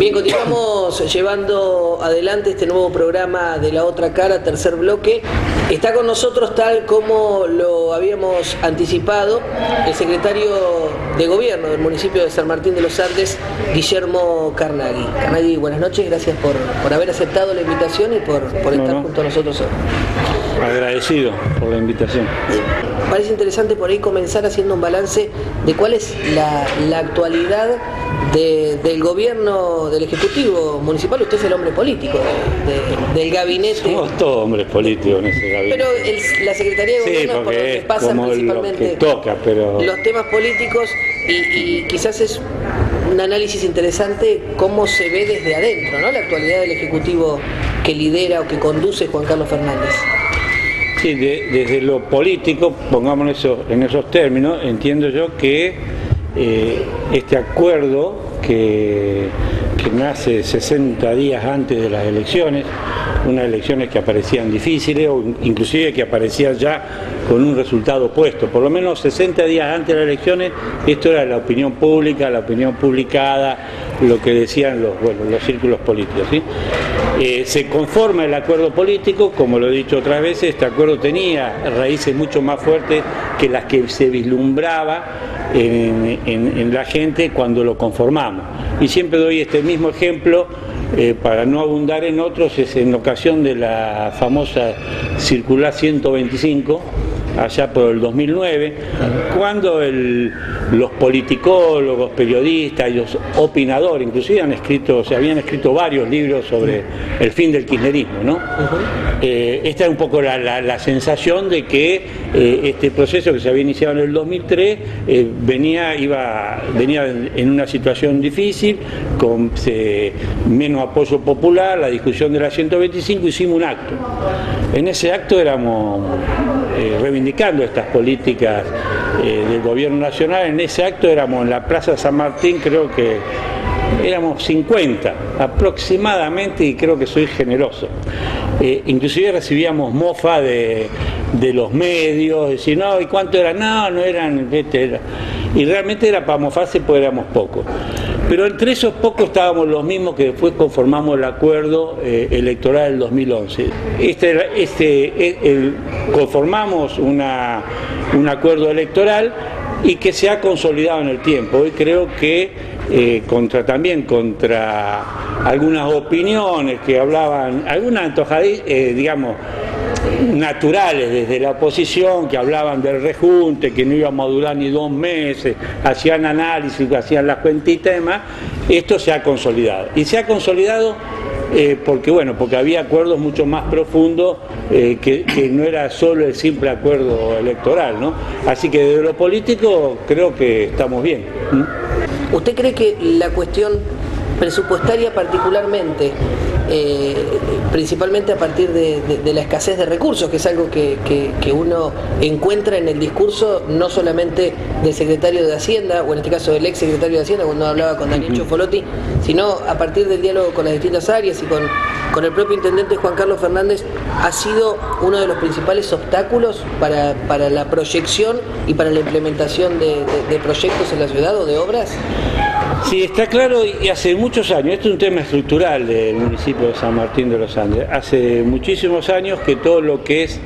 Bien, continuamos llevando adelante este nuevo programa de La Otra Cara, tercer bloque. Está con nosotros, tal como lo habíamos anticipado, el secretario de Gobierno del municipio de San Martín de los Andes, Guillermo Carnaghi. Carnaghi, buenas noches, gracias por haber aceptado la invitación y por estar junto a nosotros hoy. Agradecido por la invitación. Parece interesante por ahí comenzar haciendo un balance de cuál es la actualidad del gobierno, del Ejecutivo Municipal. Usted es el hombre político del gabinete. Somos todos hombres políticos en ese gabinete. Pero la Secretaría de Gobierno es por donde pasan principalmente los temas políticos y quizás es un análisis interesante cómo se ve desde adentro, ¿no? La actualidad del Ejecutivo que lidera o que conduce Juan Carlos Fernández. Sí, desde lo político, pongámoslo en esos términos, entiendo yo que este acuerdo que nace 60 días antes de las elecciones, unas elecciones que aparecían difíciles o inclusive que aparecían ya con un resultado opuesto, por lo menos 60 días antes de las elecciones, esto era la opinión pública, la opinión publicada, lo que decían los círculos políticos, ¿sí? Se conforma el acuerdo político, como lo he dicho otras veces, este acuerdo tenía raíces mucho más fuertes que las que se vislumbraba en la gente cuando lo conformamos. Y siempre doy este mismo ejemplo, para no abundar en otros, es en ocasión de la famosa circular 125, allá por el 2009, cuando los politicólogos, periodistas, los opinadores, inclusive habían escrito varios libros sobre el fin del kirchnerismo, ¿no? Esta es un poco la sensación de que este proceso que se había iniciado en el 2003 venía en una situación difícil, con menos apoyo popular, la discusión de la 125, hicimos un acto. En ese acto éramos reivindicando estas políticas del gobierno nacional. En ese acto éramos en la Plaza San Martín, creo que éramos 50 aproximadamente, y creo que soy generoso. Inclusive recibíamos mofa de los medios, decir, no, ¿y cuánto eran? No eran, y realmente era para mofarse, pues éramos pocos. Pero entre esos pocos estábamos los mismos que después conformamos el acuerdo electoral del 2011. Conformamos un acuerdo electoral y que se ha consolidado en el tiempo. Hoy creo que contra algunas opiniones que hablaban, algunas antojadizas, digamos, naturales desde la oposición, que hablaban del rejunte, que no íbamos a durar ni 2 meses, hacían análisis, hacían las cuentitas y demás. Esto se ha consolidado. Y se ha consolidado porque había acuerdos mucho más profundos, que no era solo el simple acuerdo electoral, ¿no? Así que desde lo político creo que estamos bien. ¿Usted cree que la cuestión presupuestaria particularmente, principalmente a partir de la escasez de recursos, que es algo que uno encuentra en el discurso no solamente del secretario de Hacienda, o en este caso del ex secretario de Hacienda cuando hablaba con Daniel Ciofolotti, sino a partir del diálogo con las distintas áreas y con el propio intendente Juan Carlos Fernández, ha sido uno de los principales obstáculos para la proyección y para la implementación de proyectos en la ciudad o de obras? Sí, está claro, y hace muchos años, esto es un tema estructural del municipio de San Martín de los Andes, hace muchísimos años que todo lo que es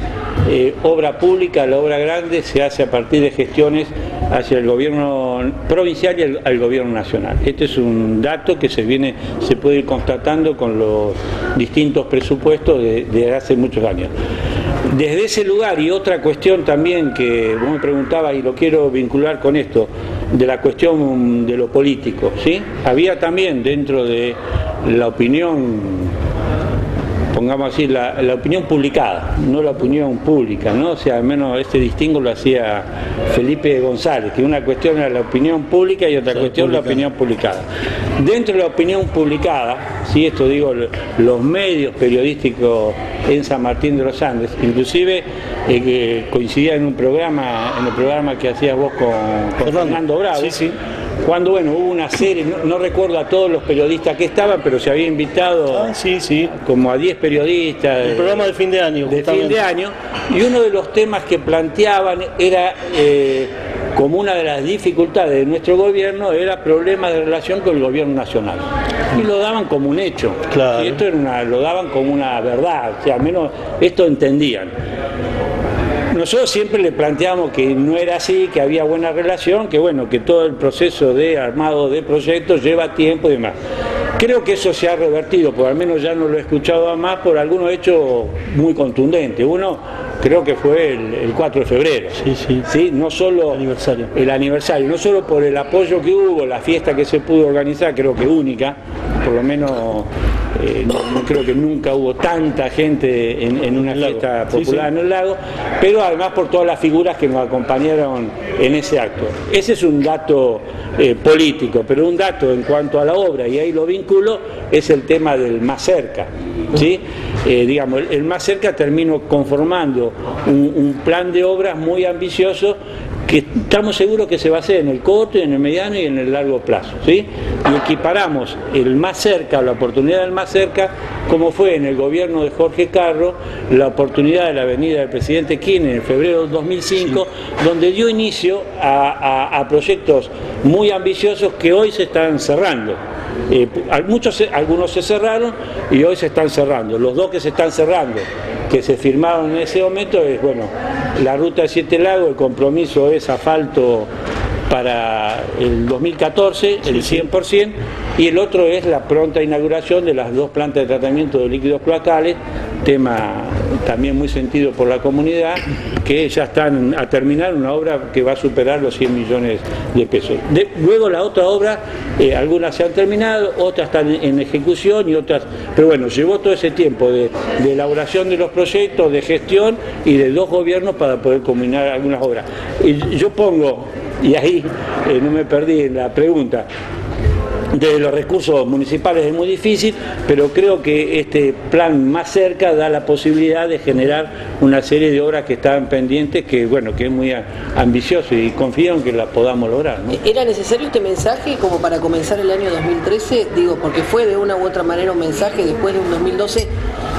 obra pública, la obra grande, se hace a partir de gestiones hacia el gobierno provincial y al gobierno nacional. Este es un dato que se puede ir constatando con los distintos presupuestos de hace muchos años. Desde ese lugar, y otra cuestión también que vos me preguntabas y lo quiero vincular con esto, de la cuestión de lo político, ¿sí? Había también dentro de la opinión, pongamos así, la opinión publicada, no la opinión pública, ¿no? O sea, al menos este distingo lo hacía Felipe González, que una cuestión era la opinión pública y otra cuestión la opinión publicada. Dentro de la opinión publicada, ¿sí? Esto digo, los medios periodísticos en San Martín de los Andes, inclusive coincidía en el programa que hacías vos con Fernando Bravo, sí. Cuando hubo una serie, no recuerdo a todos los periodistas que estaban, pero se había invitado como a 10 periodistas. El programa de fin de año. Y uno de los temas que planteaban era como una de las dificultades de nuestro gobierno era problemas de relación con el gobierno nacional. Y lo daban como un hecho. Claro. Y esto era lo daban como una verdad, o sea, al menos esto entendían. Nosotros siempre le planteamos que no era así, que había buena relación, que bueno, que todo el proceso de armado de proyectos lleva tiempo y demás. Creo que eso se ha revertido, por al menos ya no lo he escuchado más, por algunos hechos muy contundentes. Uno, creo que fue el 4 de febrero. ¿Sí? No solo el aniversario, no solo por el apoyo que hubo, la fiesta que se pudo organizar, creo que única, por lo menos no creo que nunca hubo tanta gente en una fiesta popular en el lago, pero además por todas las figuras que nos acompañaron en ese acto. Ese es un dato político, pero un dato en cuanto a la obra, y ahí lo vinculo, es el tema del Más Cerca. ¿Sí? Digamos, el Más Cerca terminó conformando un plan de obras muy ambicioso que estamos seguros que se va a hacer en el corto, en el mediano y en el largo plazo, ¿sí? Y equiparamos el Más Cerca, la oportunidad del Más Cerca, como fue en el gobierno de Jorge Carro, la oportunidad de la avenida del presidente Kirchner en febrero del 2005, donde dio inicio a proyectos muy ambiciosos que hoy se están cerrando. Algunos se cerraron y hoy se están cerrando. Los dos que se están cerrando, que se firmaron en ese momento, es bueno, la ruta de Siete Lagos, el compromiso es asfalto para el 2014, el 100%, y el otro es la pronta inauguración de las dos plantas de tratamiento de líquidos cloacales, tema también muy sentido por la comunidad, que ya están a terminar una obra que va a superar los 100 millones de pesos. Luego la otra obra, algunas se han terminado, otras están en ejecución y otras, pero bueno, llevó todo ese tiempo de elaboración de los proyectos, de gestión y de dos gobiernos para poder combinar algunas obras. Y yo pongo, y ahí no me perdí en la pregunta, de los recursos municipales es muy difícil, pero creo que este plan Más Cerca da la posibilidad de generar una serie de obras que estaban pendientes, que bueno, que es muy ambicioso y confío en que la podamos lograr, ¿no? ¿Era necesario este mensaje como para comenzar el año 2013? Digo, porque fue de una u otra manera un mensaje después de un 2012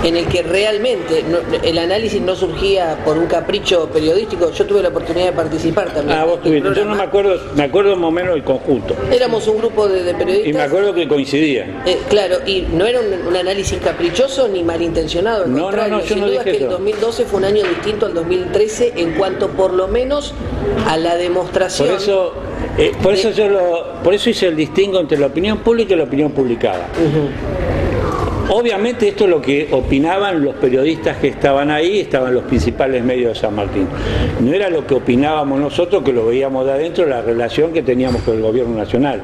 en el que realmente el análisis no surgía por un capricho periodístico. Yo tuve la oportunidad de participar también. Vos tuviste. Yo no me acuerdo más o menos el conjunto. Éramos un grupo de periodistas. Y me acuerdo que coincidían. Claro, y no era un análisis caprichoso ni malintencionado, al contrario. Sin duda que el 2012 fue un año distinto al 2013 en cuanto por lo menos a la demostración. Por eso hice el distingo entre la opinión pública y la opinión publicada. Obviamente esto es lo que opinaban los periodistas que estaban ahí, estaban los principales medios de San Martín. No era lo que opinábamos nosotros, que lo veíamos de adentro, la relación que teníamos con el gobierno nacional.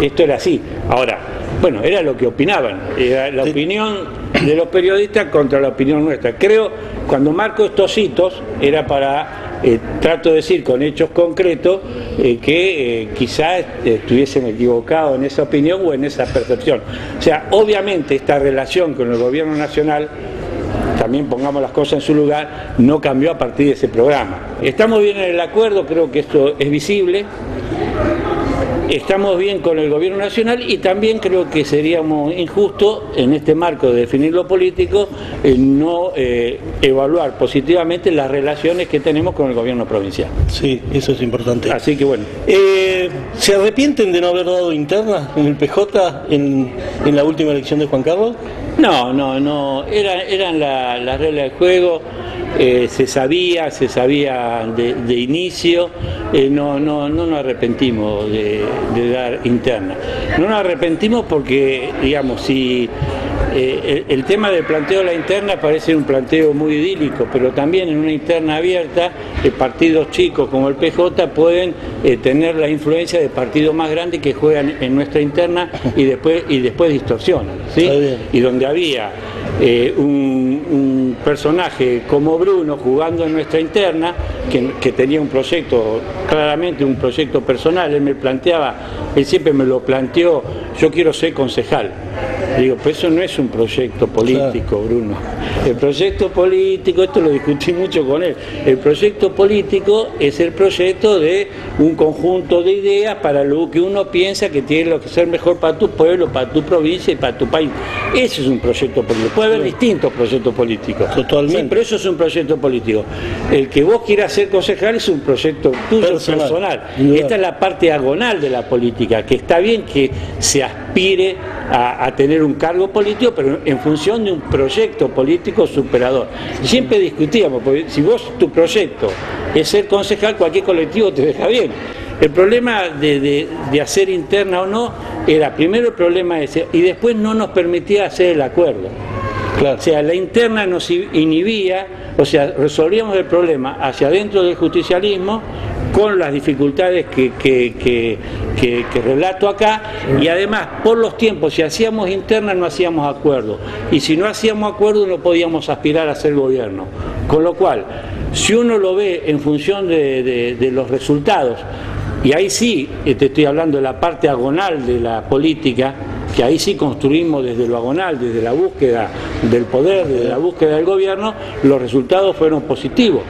Esto era así. Ahora, bueno, era lo que opinaban, era la opinión de los periodistas contra la opinión nuestra. Creo, cuando marco estos hitos, era para, trato de decir con hechos concretos, que quizás estuviesen equivocados en esa opinión o en esa percepción. O sea, obviamente esta relación con el gobierno nacional, también pongamos las cosas en su lugar, no cambió a partir de ese programa. Estamos bien en el acuerdo, creo que esto es visible. Estamos bien con el gobierno nacional y también creo que seríamos injustos en este marco de definir lo político no evaluar positivamente las relaciones que tenemos con el gobierno provincial. Sí, eso es importante. Así que bueno. ¿Se arrepienten de no haber dado interna en el PJ en la última elección de Juan Carlos? No, eran las reglas del juego. Se sabía de inicio, no nos arrepentimos de dar interna. No nos arrepentimos porque, digamos, si el tema del planteo de la interna parece un planteo muy idílico, pero también en una interna abierta, partidos chicos como el PJ pueden tener la influencia de partidos más grandes que juegan en nuestra interna y después distorsionan, ¿sí? Y donde había un personaje como Bruno jugando en nuestra interna, que tenía un proyecto, claramente un proyecto personal, él siempre me lo planteó, yo quiero ser concejal. Digo, pues eso no es un proyecto político, Bruno. El proyecto político, esto lo discutí mucho con él, el proyecto político es el proyecto de un conjunto de ideas para lo que uno piensa que tiene que ser mejor para tu pueblo, para tu provincia y para tu país. Ese es un proyecto político. Puede haber distintos proyectos políticos. Totalmente. Sí, pero eso es un proyecto político. El que vos quieras ser concejal es un proyecto tuyo personal. Esta es la parte agonal de la política, que está bien que se aspire a tener un cargo político, pero en función de un proyecto político superador. Siempre discutíamos, porque si vos tu proyecto es ser concejal, cualquier colectivo te deja bien. El problema de hacer interna o no era primero el problema ese, y después no nos permitía hacer el acuerdo. Claro. O sea, la interna nos inhibía, o sea, resolvíamos el problema hacia adentro del justicialismo con las dificultades que relato acá, y además por los tiempos, si hacíamos interna no hacíamos acuerdo, y si no hacíamos acuerdo no podíamos aspirar a ser gobierno, con lo cual si uno lo ve en función de los resultados, y ahí sí te estoy hablando de la parte agonal de la política, que ahí sí construimos desde lo agonal, desde la búsqueda del poder, desde la búsqueda del gobierno, los resultados fueron positivos.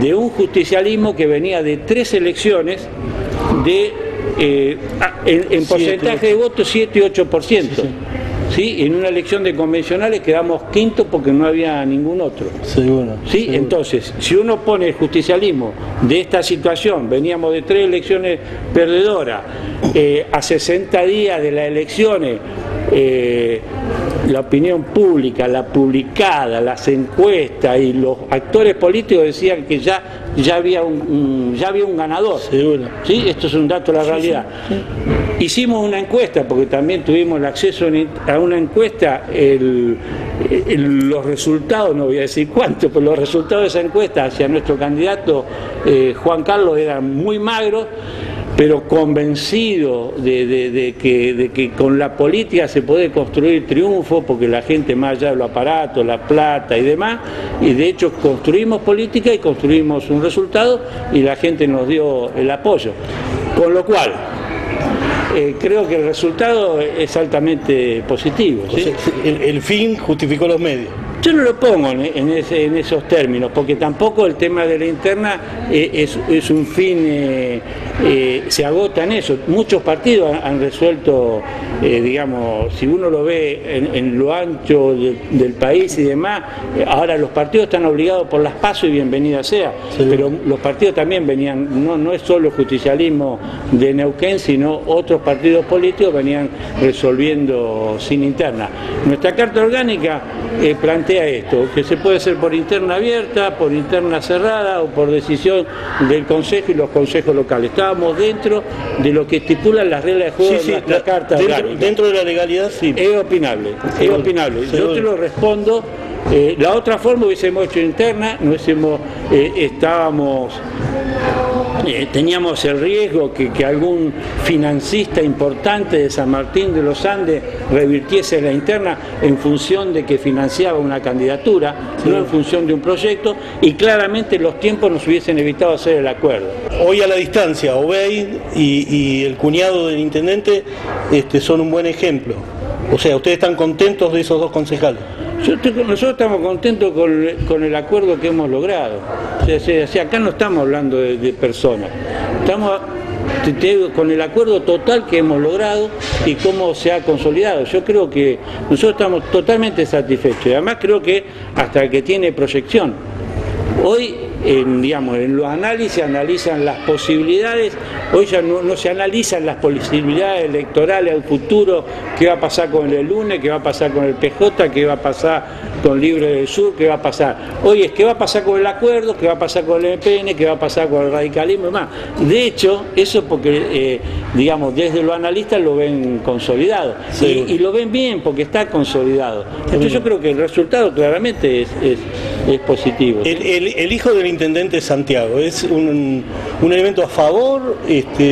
De un justicialismo que venía de 3 elecciones en porcentaje de votos 7 y 8%. ¿Sí? En una elección de convencionales quedamos quinto porque no había ningún otro. Seguro. ¿Sí? Seguro. Entonces, si uno pone el justicialismo de esta situación, veníamos de 3 elecciones perdedoras, a 60 días de las elecciones, la opinión pública, la publicada, las encuestas y los actores políticos decían que ya había un ganador. Seguro. ¿Sí? Esto es un dato de la realidad. Sí. Hicimos una encuesta, porque también tuvimos el acceso a una encuesta, los resultados, no voy a decir cuánto, pero los resultados de esa encuesta hacia nuestro candidato Juan Carlos eran muy magros, pero convencido de que con la política se puede construir triunfo, porque la gente más allá de los aparatos, la plata y demás, y de hecho construimos política y construimos un resultado y la gente nos dio el apoyo. Con lo cual, creo que el resultado es altamente positivo. ¿Sí? O sea, el fin justificó los medios. Yo no lo pongo en esos términos, porque tampoco el tema de la interna es un fin, se agota en eso. Muchos partidos han resuelto, digamos, si uno lo ve en lo ancho del país y demás, ahora los partidos están obligados por las PASO y bienvenida sea, sí. Pero los partidos también venían, no es solo el justicialismo de Neuquén, sino otros partidos políticos venían resolviendo sin interna. Nuestra carta orgánica plantea esto, que se puede hacer por interna abierta, por interna cerrada o por decisión del Consejo y los consejos locales. Estábamos dentro de lo que estipulan las reglas de juego de nuestra carta orgánica. Dentro de la legalidad, sí. Es opinable, es opinable. Yo te lo respondo. La otra forma hubiésemos hecho interna, teníamos el riesgo que algún financista importante de San Martín de los Andes revirtiese la interna en función de que financiaba una candidatura, sí. No en función de un proyecto, y claramente los tiempos nos hubiesen evitado hacer el acuerdo. Hoy a la distancia, Obeid y el cuñado del intendente son un buen ejemplo. O sea, ¿ustedes están contentos de esos 2 concejales? Nosotros estamos contentos con el acuerdo que hemos logrado. O sea, acá no estamos hablando de personas, estamos con el acuerdo total que hemos logrado y cómo se ha consolidado. Yo creo que nosotros estamos totalmente satisfechos, y además creo que hasta que tiene proyección. Hoy, en los análisis analizan las posibilidades, hoy ya no se analizan las posibilidades electorales al futuro, qué va a pasar con el lunes, qué va a pasar con el PJ, qué va a pasar con Libre del Sur, qué va a pasar. Hoy es qué va a pasar con el acuerdo, qué va a pasar con el MPN, qué va a pasar con el radicalismo y demás. De hecho, eso porque, desde los analistas lo ven consolidado, sí. y lo ven bien porque está consolidado. Entonces yo creo que el resultado claramente es positivo. ¿Sí? El hijo del intendente Santiago, ¿es un elemento a favor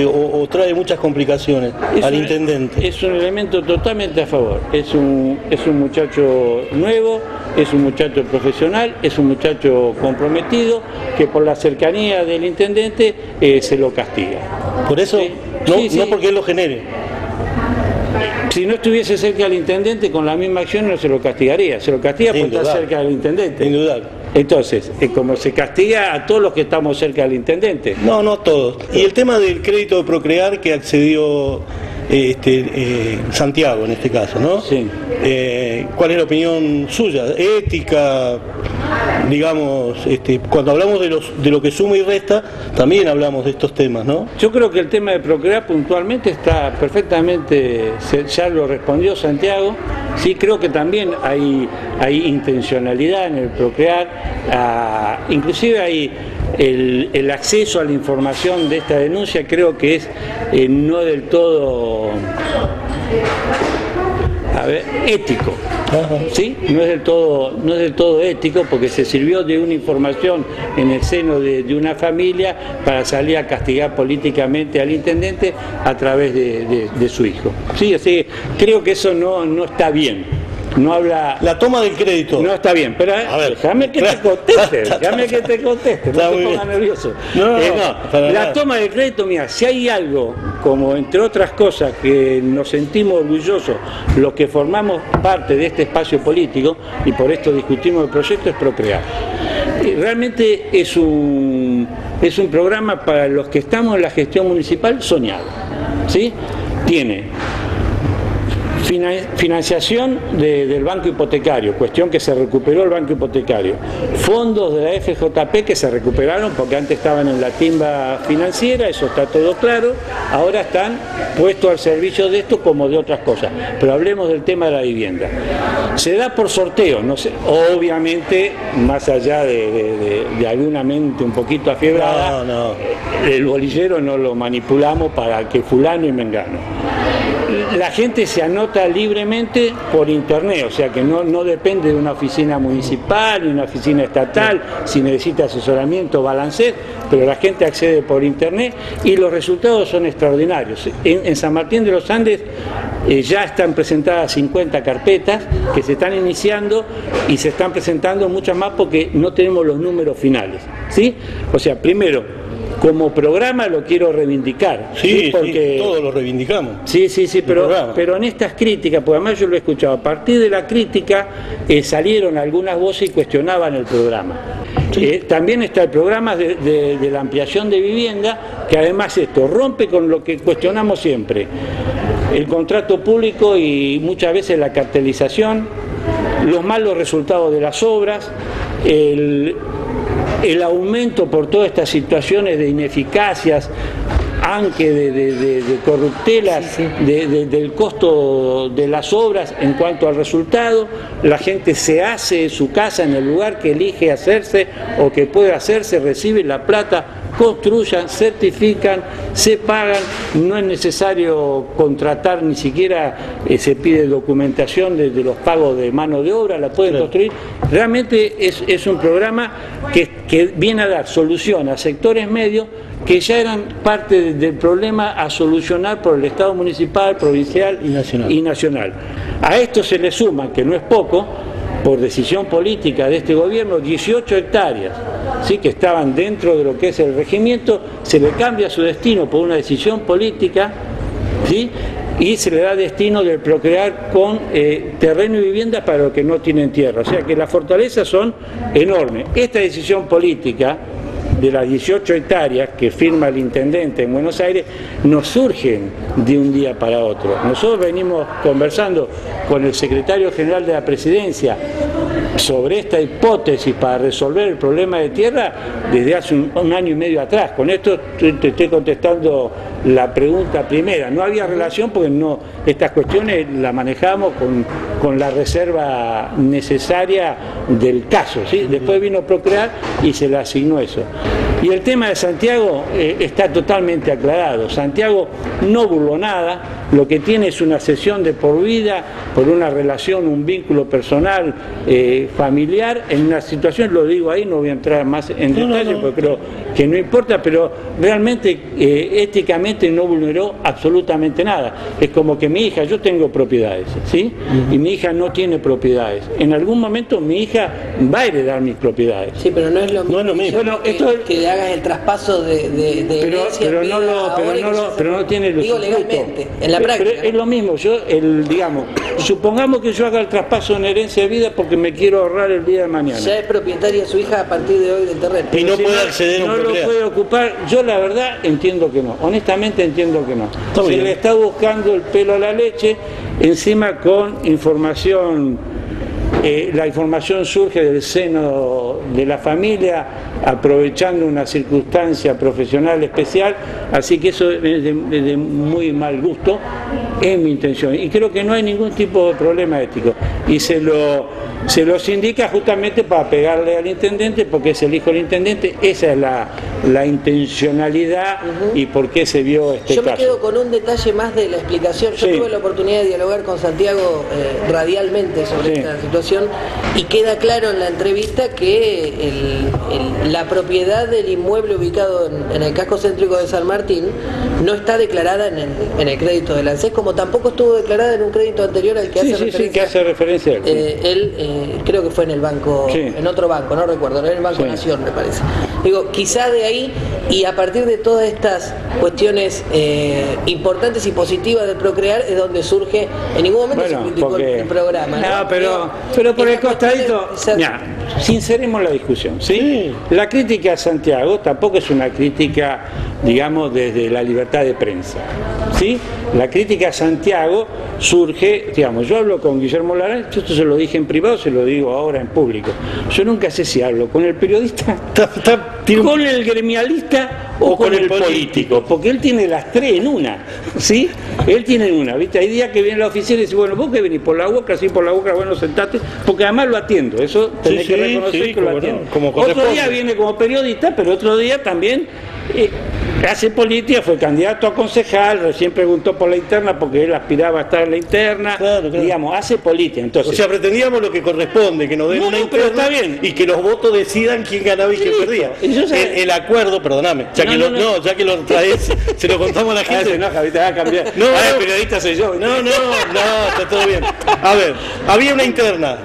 o trae muchas complicaciones al intendente? Es un elemento totalmente a favor. Es un muchacho nuevo, es un muchacho profesional, es un muchacho comprometido, que por la cercanía del intendente se lo castiga. ¿Por eso? ¿Sí? No, sí, sí. No porque él lo genere. Si no estuviese cerca del intendente, con la misma acción no se lo castigaría. Se lo castiga por estar cerca del intendente. Indudable. Entonces, como se castiga a todos los que estamos cerca del intendente. No todos. Y el tema del crédito de Procrear que accedió Santiago en este caso, ¿no? Sí. ¿Cuál es la opinión suya? Ética, digamos, cuando hablamos de lo que suma y resta, también hablamos de estos temas, ¿no? Yo creo que el tema de Procrear puntualmente está perfectamente, ya lo respondió Santiago. Sí, creo que también hay intencionalidad en el Procrear, inclusive hay el acceso a la información de esta denuncia, creo que es no del todo ético. ¿Sí? No es del todo ético, porque se sirvió de una información en el seno de una familia para salir a castigar políticamente al intendente a través de su hijo. Sí, así creo que eso no está bien. No habla. La toma del crédito. No está bien, pero déjame que te conteste, no te pongas nervioso. La toma del crédito, mira, si hay algo, como entre otras cosas que nos sentimos orgullosos, los que formamos parte de este espacio político, y por esto discutimos el proyecto, es Procrear. Realmente es un programa para los que estamos en la gestión municipal soñado, ¿sí? Tiene financiación del banco hipotecario, cuestión que se recuperó el banco hipotecario, fondos de la FJP que se recuperaron porque antes estaban en la timba financiera, eso está todo claro, ahora están puestos al servicio de esto como de otras cosas, pero hablemos del tema de la vivienda. Se da por sorteo, no sé, obviamente, más allá de alguna mente un poquito afiebrada, el bolillero no lo manipulamos para que fulano y mengano. La gente se anota libremente por internet, o sea que no depende de una oficina municipal ni una oficina estatal, si necesita asesoramiento, balanceo, pero la gente accede por internet y los resultados son extraordinarios. En San Martín de los Andes ya están presentadas 50 carpetas que se están iniciando y se están presentando muchas más porque no tenemos los números finales, ¿sí? O sea, primero, como programa lo quiero reivindicar. Sí, porque todos lo reivindicamos. Sí, pero en estas críticas, porque además yo lo he escuchado, a partir de la crítica salieron algunas voces y cuestionaban el programa. Sí. También está el programa de la ampliación de vivienda, que además esto rompe con lo que cuestionamos siempre. El contrato público y muchas veces la cartelización, los malos resultados de las obras, el aumento por todas estas situaciones de ineficacias, aunque de corruptelas, del costo de las obras en cuanto al resultado, la gente se hace su casa en el lugar que elige hacerse o que puede hacerse, recibe la plata, construyan, certifican, se pagan, no es necesario contratar, ni siquiera se pide documentación de los pagos de mano de obra, la pueden construir. Realmente es un programa que viene a dar solución a sectores medios que ya eran parte del problema a solucionar por el Estado municipal, provincial y nacional. A esto se le suma, que no es poco, por decisión política de este gobierno, 18 hectáreas, ¿sí?, que estaban dentro de lo que es el regimiento, se le cambia su destino por una decisión política, ¿sí?, y se le da destino de Procrear con terreno y vivienda para los que no tienen tierra. O sea que las fortalezas son enormes. Esta decisión política de las 18 hectáreas que firma el intendente en Buenos Aires no surgen de un día para otro. Nosotros venimos conversando con el secretario general de la Presidencia sobre esta hipótesis para resolver el problema de tierra desde hace un año y medio atrás. Con esto te estoy contestando la pregunta primera. No había relación porque estas cuestiones las manejamos con la reserva necesaria del caso, ¿sí? Después vino Procrear y se le asignó eso. Y el tema de Santiago está totalmente aclarado. Santiago no burló nada, lo que tiene es una cesión de por vida por una relación, un vínculo personal, familiar, en una situación, lo digo ahí, no voy a entrar más en detalle porque creo que no importa, pero realmente éticamente no vulneró absolutamente nada. Es como que mi hija, yo tengo propiedades, ¿sí? Y mi hija no tiene propiedades. En algún momento mi hija va a heredar mis propiedades. Sí, pero no es lo mismo. Bueno, esto que hagas el traspaso de herencia pero no tiene el digo legalmente, en la práctica. Pero es lo mismo, digamos, supongamos que yo haga el traspaso en herencia de vida porque me quiero ahorrar el día de mañana. Ya es propietaria su hija a partir de hoy del terreno. Y no puede acceder a un propiedad. No lo puede ocupar, yo la verdad entiendo que no, honestamente entiendo que no. Se le está buscando el pelo a la leche, encima con información, la información surge del seno de la familia, aprovechando una circunstancia profesional especial, así que eso es de muy mal gusto, es mi intención, y creo que no hay ningún tipo de problema ético, y se los indica justamente para pegarle al intendente, porque es el hijo del intendente, esa es la intencionalidad y por qué se vio este caso. Yo me quedo con un detalle más de la explicación. Yo tuve la oportunidad de dialogar con Santiago radialmente sobre esta situación, y queda claro en la entrevista que la propiedad del inmueble ubicado en el casco céntrico de San Martín no está declarada en el crédito del ANSES, como tampoco estuvo declarada en un crédito anterior al que hace referencia. Él creo que fue en el banco, en otro banco, no recuerdo, en el Banco Nación, me parece. Digo, quizá de ahí, y a partir de todas estas cuestiones importantes y positivas de Procrear, es donde surge, en ningún momento se criticó el programa. No, pero por el costadito, sinceremos la discusión, ¿sí? La crítica a Santiago tampoco es una crítica, digamos, desde la libertad de prensa, ¿sí? La crítica a Santiago surge, digamos, yo hablo con Guillermo Larán, esto se lo dije en privado, se lo digo ahora en público. Yo nunca sé si hablo con el periodista, con el gremialista o con el político, porque él tiene las tres en una, ¿sí? Él tiene en una, ¿viste? Hay días que viene la oficina y dice, bueno, vos que venís por la boca, sí, por la boca, bueno, sentate, porque además lo atiendo, eso tenés que reconocer que lo atiendo. Otro día viene como periodista, pero otro día también hace política, fue candidato a concejal, recién preguntó por la interna porque él aspiraba a estar en la interna, digamos, hace política. Entonces, o sea, pretendíamos lo que corresponde, que nos den una interna, pero está bien, y que los votos decidan quién ganaba y quién perdía. El acuerdo, perdóname, ya que lo traes, se lo contamos a la gente. No, Javi, te va a cambiar. El periodista soy yo. No, está todo bien. A ver, había una interna,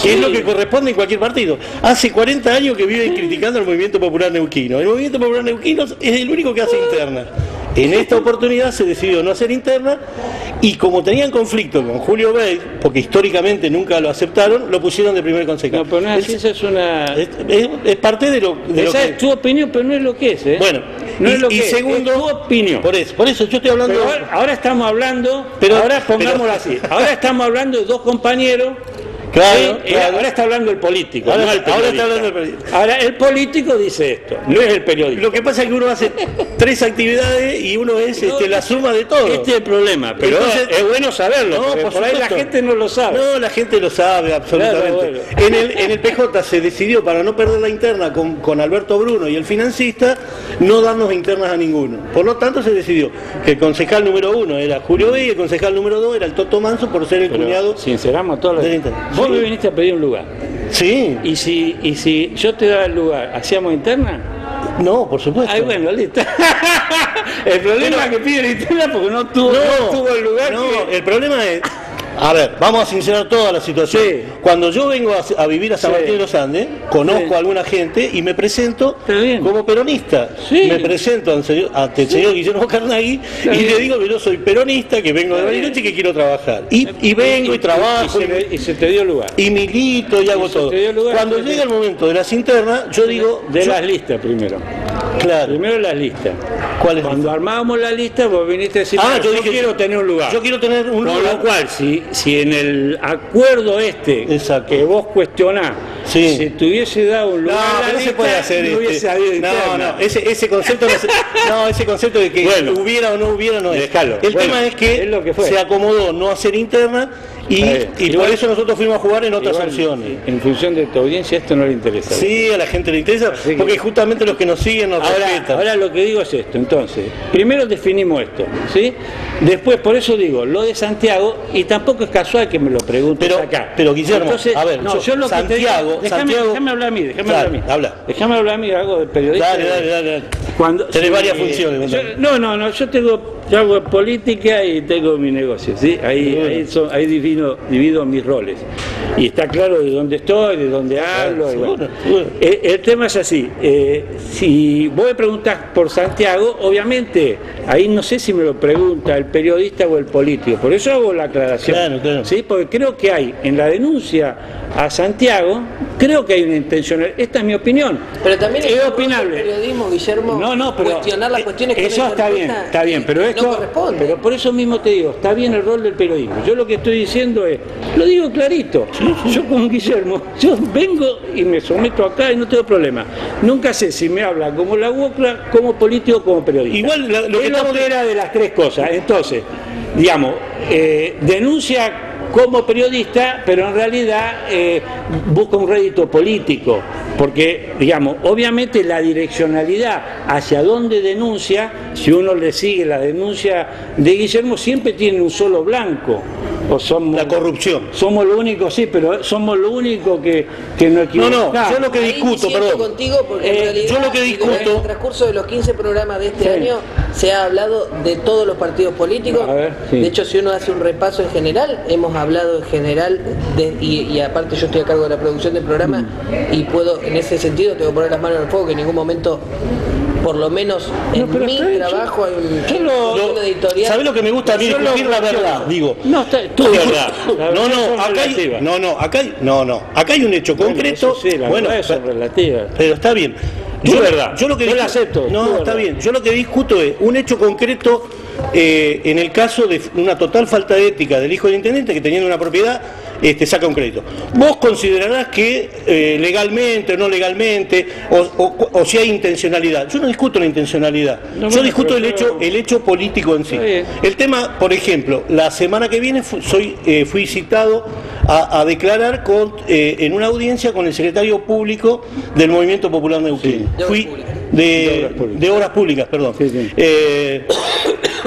que es lo que corresponde en cualquier partido. Hace 40 años que viven criticando el Movimiento Popular Neuquino. El Movimiento Popular Neuquino es el único que hace interna. En esta oportunidad se decidió no hacer interna, y como tenían conflicto con Julio Bey, porque históricamente nunca lo aceptaron, lo pusieron de primer concejal. No, pero no es así, eso es una... Es parte de lo esa que... es tu opinión, pero no es lo que es, ¿eh? Bueno, no es lo que segundo, es tu opinión. Por eso yo estoy hablando... Pero ahora estamos hablando, pongámoslo así, ahora estamos hablando de dos compañeros. Claro. Ahora está hablando el político, ahora no el periodista. Ahora está hablando el periodista. Ahora el político dice esto, no es el periodista. Lo que pasa es que uno hace 3 actividades y uno es la suma de todo. Este es el problema, pero entonces, es bueno saberlo, porque por ahí la gente no lo sabe. No, la gente lo sabe absolutamente. Claro, bueno. En el PJ se decidió, para no perder la interna con Alberto Bruno y el financista, no darnos internas a ninguno. Por lo tanto se decidió que el concejal número 1 era Julio Bey y el concejal número 2 era el Toto Manso, por ser el cuñado. Sinceramos todas las internas. Vos me viniste a pedir un lugar. Sí. ¿Y si yo te daba el lugar, hacíamos interna? No, por supuesto. Ay, bueno, listo. El problema es que pide interna porque no tuvo el lugar. No, el problema es... A ver, vamos a sincerar toda la situación. Sí. Cuando yo vengo a vivir a San Martín de los Andes, conozco a alguna gente y me presento como peronista. Sí. Me presento ante el señor Guillermo Carnagui y le digo que yo soy peronista, que vengo de Bariloche y que quiero trabajar. Y vengo y trabajo. Y se te dio lugar. Y milito y hago todo. Cuando llega el momento de las internas, yo digo... las listas primero. Claro. Primero las listas. ¿Cuál es? Cuando armábamos la lista, vos viniste a decir, yo dije, quiero tener un lugar. Yo quiero tener un lugar. Con lo cual, si en el acuerdo que vos cuestionás, se te hubiese dado un lugar en la lista, se puede hacer no hubiese habido interna. Ese concepto ese concepto de que hubiera o no hubiera no es. Déjalo. El tema es que se acomodó no hacer interna y por eso nosotros fuimos a jugar en otras opciones. En función de tu audiencia esto no le interesa. Sí, a la gente le interesa, porque justamente los que nos siguen nos respetan. Ahora lo que digo es esto, entonces, primero definimos esto, ¿sí? Después, por eso digo, lo de Santiago, y tampoco es casual que me lo preguntes acá. Pero Guillermo, entonces, a ver, yo lo Santiago, que te digo, déjame hablar a mí, Habla. déjame hablar a mí, algo de periodista. Dale. Tenés varias funciones. No, yo hago política y tengo mi negocio, ¿sí? Ahí divido mis roles. Y está claro de dónde estoy, de dónde hablo. Seguro. El tema es así, si vos me preguntás por Santiago, obviamente, ahí no sé si me lo pregunta el periodista o el político, por eso hago la aclaración. Claro. ¿Sí? Porque creo que hay, en la denuncia a Santiago, creo que hay una intención, esta es mi opinión. Pero también es opinable. El periodismo, Guillermo, pero cuestionar las cuestiones que eso está bien, pero esto no corresponde. Pero por eso mismo te digo, está bien el rol del periodismo. Yo lo que estoy diciendo es, lo digo clarito, yo con Guillermo, yo vengo y me someto acá y no tengo problema. Nunca sé si me habla como la UOCRA, como político, como periodista. Igual lo que no era de las tres cosas. Entonces, digamos, denuncia como periodista, pero en realidad busca un rédito político, porque, digamos, obviamente la direccionalidad hacia dónde denuncia, si uno le sigue la denuncia de Guillermo, siempre tiene un solo blanco. O somos, la corrupción. Somos lo único, sí, pero somos lo único que no equivocamos. No, yo lo que discuto, perdón. Contigo porque en realidad, yo lo que discuto. En el transcurso de los 15 programas de este año se ha hablado de todos los partidos políticos. De hecho, si uno hace un repaso en general, hemos hablado en general, y aparte yo estoy a cargo de la producción del programa, y puedo, en ese sentido, tengo que poner las manos en el fuego, que en ningún momento, por lo menos en mi trabajo, hay un editorial. ¿Sabés lo que me gusta a mí? Discutir la verdad, digo. No, tu verdad. Acá hay un hecho concreto. Bueno, eso es relativa. Pero está bien. Yo lo acepto. No, está bien. Yo lo que discuto es un hecho concreto en el caso de una total falta de ética del hijo del intendente que teniendo una propiedad saca un crédito. Vos considerarás que legalmente o no legalmente, o si hay intencionalidad. Yo no discuto la intencionalidad, yo discuto el hecho político en sí. El tema, por ejemplo, la semana que viene fui citado a declarar en una audiencia con el secretario público del Movimiento Popular Neuquino. De Obras Públicas, perdón.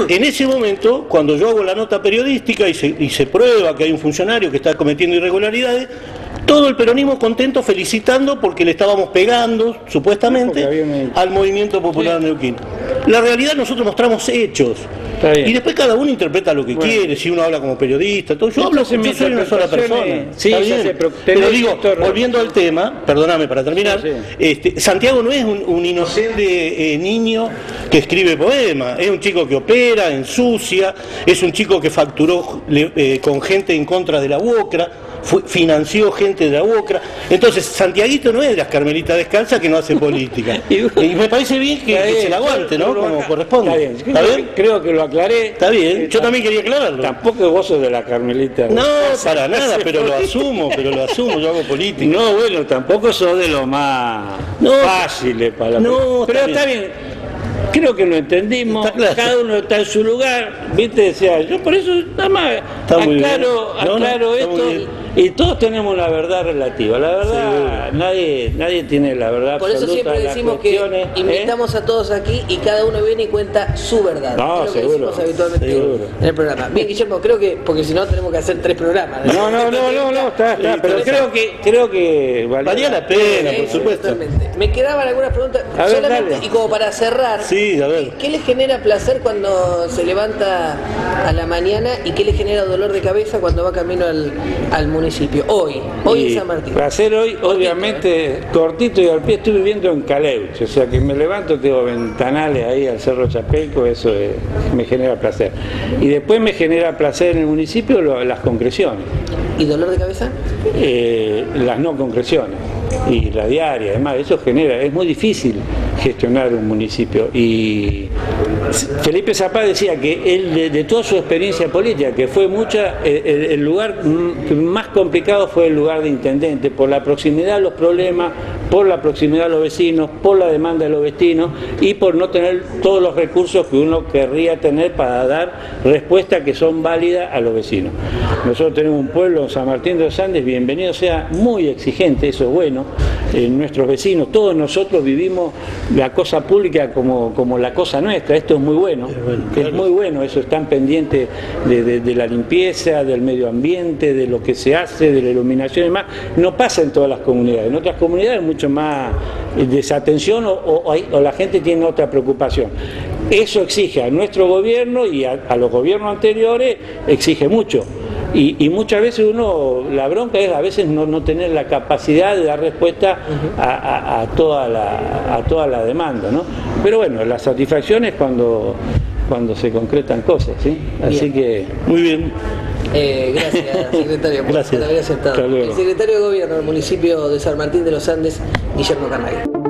En ese momento, cuando yo hago la nota periodística y se prueba que hay un funcionario que está cometiendo irregularidades, todo el peronismo contento felicitando porque le estábamos pegando, supuestamente, al Movimiento Popular Neuquino. La realidad, nosotros mostramos hechos. Y después cada uno interpreta lo que quiere, si uno habla como periodista, todo. Yo soy una sola persona. Sí, pero digo, volviendo al tema, perdóname para terminar, Santiago no es un inocente niño que escribe poemas, es un chico que opera, ensucia, es un chico que facturó con gente en contra de la UOCRA, financió gente de la UOCRA. Entonces Santiaguito no es de las Carmelitas Descalzas que no hace política. Y me parece bien que se la aguante, ¿no? Como corresponde. ¿Está bien? Creo que lo aclaré. Está bien, yo también quería aclararlo. Tampoco vos sos de la Carmelita. No, para nada, pero lo asumo, yo hago política. No, bueno, tampoco sos de lo más fáciles para la política. Pero está bien. Creo que lo entendimos, claro. Cada uno está en su lugar, ¿viste? Decía, yo por eso nada más aclaro esto. Y todos tenemos la verdad relativa. La verdad, nadie tiene la verdad por absoluta. Por eso siempre decimos que invitamos a todos aquí y cada uno viene y cuenta su verdad. No, es lo que decimos habitualmente en el programa. Bien, Guillermo, creo que, porque si no tenemos que hacer 3 programas. No, está. Pero creo que valía la pena, por supuesto. Totalmente. Me quedaban algunas preguntas solamente, y como para cerrar, a ver. ¿Qué le genera placer cuando se levanta a la mañana y qué le genera dolor de cabeza cuando va camino al municipio? Hoy en San Martín. Placer hoy, obviamente, cortito y al pie. Estoy viviendo en Caleuche, o sea que me levanto, tengo ventanales ahí al Cerro Chapelco, eso me genera placer. Y después me genera placer en el municipio las concreciones. ¿Y dolor de cabeza? Las no concreciones y la diaria, además eso genera, es muy difícil gestionar un municipio. Y Felipe Zapá decía que él, de toda su experiencia política, que fue mucha, el lugar más complicado fue el lugar de intendente, por la proximidad a los problemas, por la proximidad a los vecinos, por la demanda de los vecinos y por no tener todos los recursos que uno querría tener para dar respuestas que son válidas a los vecinos. Nosotros tenemos un pueblo, San Martín de los Andes, bienvenido sea, muy exigente, eso es bueno. Nuestros vecinos, todos nosotros vivimos la cosa pública como la cosa nuestra. Esto es muy bueno, es muy bueno, eso, están pendientes de la limpieza, del medio ambiente, de lo que se hace, de la iluminación y demás. No pasa en todas las comunidades, en otras comunidades mucho mucho más desatención o la gente tiene otra preocupación. Eso exige a nuestro gobierno y a los gobiernos anteriores, exige mucho. Y muchas veces la bronca es a veces no tener la capacidad de dar respuesta a toda la demanda, ¿no? Pero bueno, la satisfacción es cuando se concretan cosas, ¿sí? Así que... Muy bien. Gracias, secretario, por haber aceptado. El secretario de Gobierno del municipio de San Martín de los Andes, Guillermo Carnaghi.